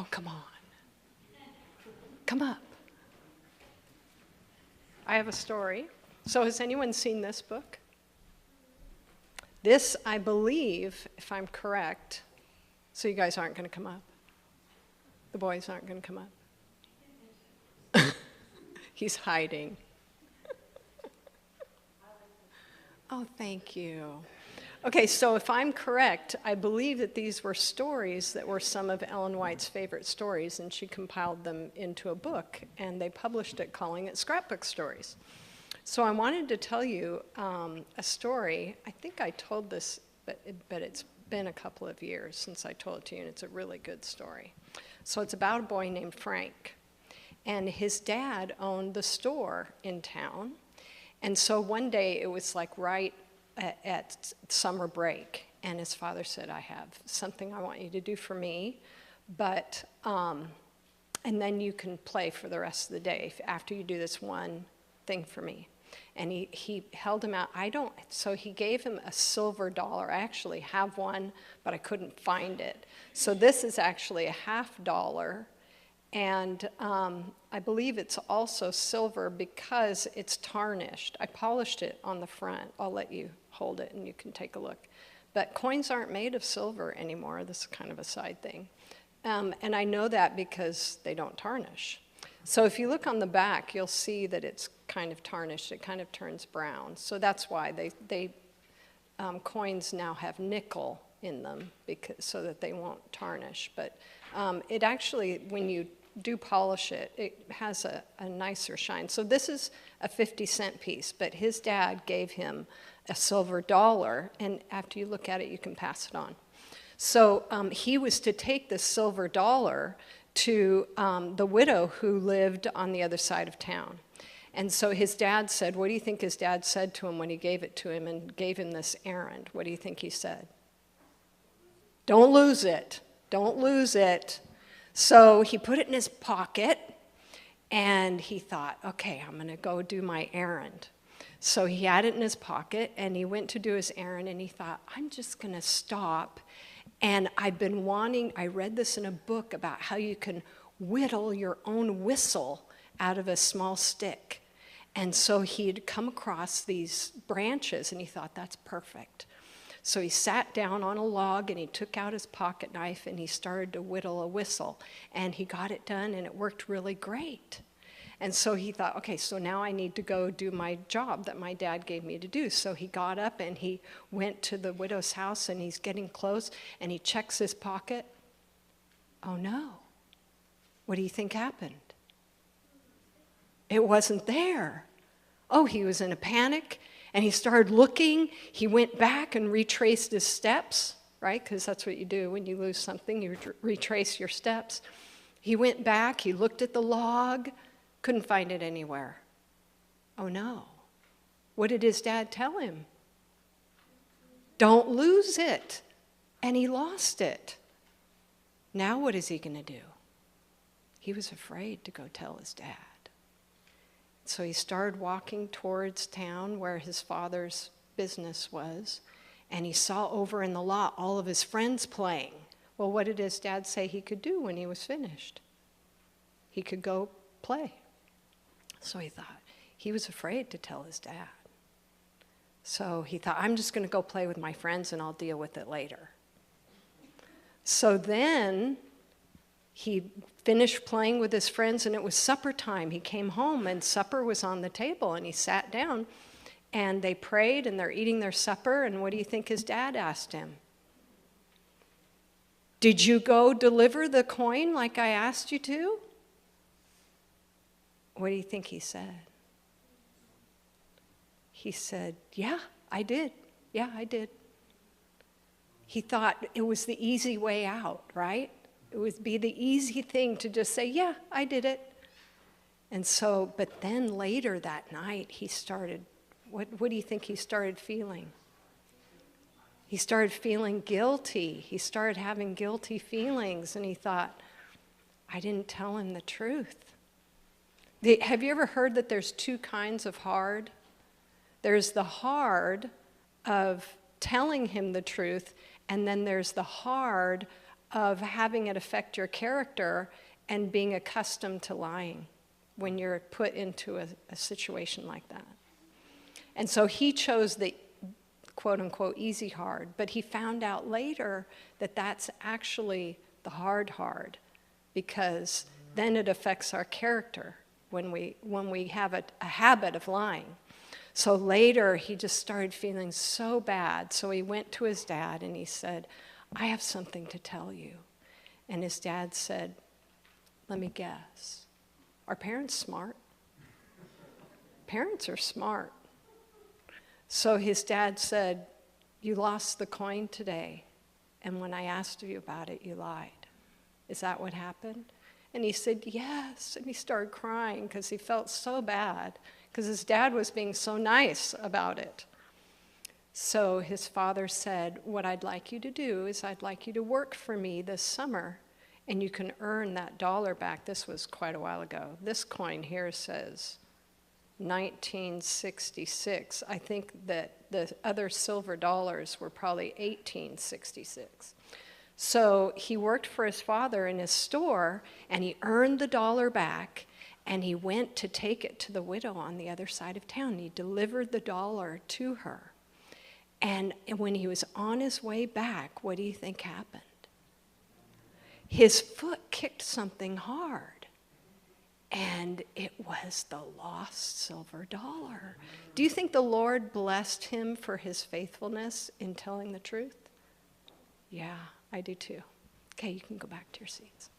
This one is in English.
Oh, come on. Come up. I have a story. So has anyone seen this book? This, I believe, if I'm correct, so you guys aren't going to come up. The boys aren't going to come up. He's hiding. Oh, thank you. Okay, so if I'm correct, I believe that these were stories that were some of Ellen White's favorite stories, and she compiled them into a book, and they published it calling it Scrapbook Stories. So I wanted to tell you a story. I think I told this, but it's been a couple of years since I told it to you, and it's a really good story. So it's about a boy named Frank, and his dad owned the store in town. And so one day it was like right at summer break, and his father said, I have something I want you to do for me, but, and then you can play for the rest of the day after you do this one thing for me. And he held him out. So he gave him a silver dollar. I actually have one, but I couldn't find it. So this is actually a $50, and I believe it's also silver because it's tarnished. I polished it on the front. I'll let you hold it and you can take a look. But coins aren't made of silver anymore. This is kind of a side thing. And I know that because they don't tarnish. So if you look on the back, you'll see that it's kind of tarnished. It kind of turns brown. So that's why coins now have nickel in them so that they won't tarnish. But it actually, when you do polish it, it has a nicer shine. So this is a 50-cent piece, but his dad gave him a silver dollar, and after you look at it, you can pass it on. So he was to take this silver dollar to the widow who lived on the other side of town. And so his dad said, what do you think his dad said to him when he gave it to him and gave him this errand? What do you think he said? Don't lose it. Don't lose it. So he put it in his pocket, and he thought, okay, I'm going to go do my errand. So he had it in his pocket, and he went to do his errand, and he thought, I'm just going to stop. And I read this in a book about how you can whittle your own whistle out of a small stick. And so he'd come across these branches, and he thought, that's perfect. So he sat down on a log, and he took out his pocket knife, and he started to whittle a whistle. And he got it done, and it worked really great. And so he thought, okay, so now I need to go do my job that my dad gave me to do. So he got up, and he went to the widow's house, and he's getting close, and he checks his pocket. Oh, no. What do you think happened? It wasn't there. Oh, he was in a panic. And he started looking. He went back and retraced his steps, right? Because that's what you do when you lose something. You retrace your steps. He went back. He looked at the log. Couldn't find it anywhere. Oh, no. What did his dad tell him? Don't lose it. And he lost it. Now what is he going to do? He was afraid to go tell his dad. So he started walking towards town where his father's business was, and he saw over in the lot all of his friends playing. Well, what did his dad say he could do when he was finished? He could go play. So he thought, he was afraid to tell his dad. So he thought, I'm just going to go play with my friends and I'll deal with it later. So then he finished playing with his friends, and it was supper time. He came home, and supper was on the table, and he sat down, and they prayed, and they're eating their supper, and what do you think his dad asked him? Did you go deliver the coin like I asked you to? What do you think he said? He said, yeah, I did. Yeah, I did. He thought it was the easy way out, right? It would be the easy thing to just say, yeah, I did it. And so, but then later that night, he started, what do you think he started feeling? He started feeling guilty. He started having guilty feelings, and he thought, I didn't tell him the truth. Have you ever heard that there's two kinds of hard? There's the hard of telling him the truth, and then there's the hard of having it affect your character and being accustomed to lying when you're put into a situation like that. And so he chose the quote-unquote easy hard, but he found out later that that's actually the hard, because then it affects our character when we have a habit of lying. So later, he just started feeling so bad. So he went to his dad and he said, I have something to tell you. And his dad said, let me guess. Are parents smart? Parents are smart. So his dad said, you lost the coin today, and when I asked you about it, you lied. Is that what happened? And he said, yes. And he started crying because he felt so bad, because his dad was being so nice about it. So his father said, what I'd like you to do is I'd like you to work for me this summer, and you can earn that dollar back. This was quite a while ago. This coin here says 1966. I think that the other silver dollars were probably 1866. So he worked for his father in his store, and he earned the dollar back, and he went to take it to the widow on the other side of town. He delivered the dollar to her. And when he was on his way back, what do you think happened? His foot kicked something hard, and it was the lost silver dollar. Do you think the Lord blessed him for his faithfulness in telling the truth? Yeah, I do too. Okay, you can go back to your seats.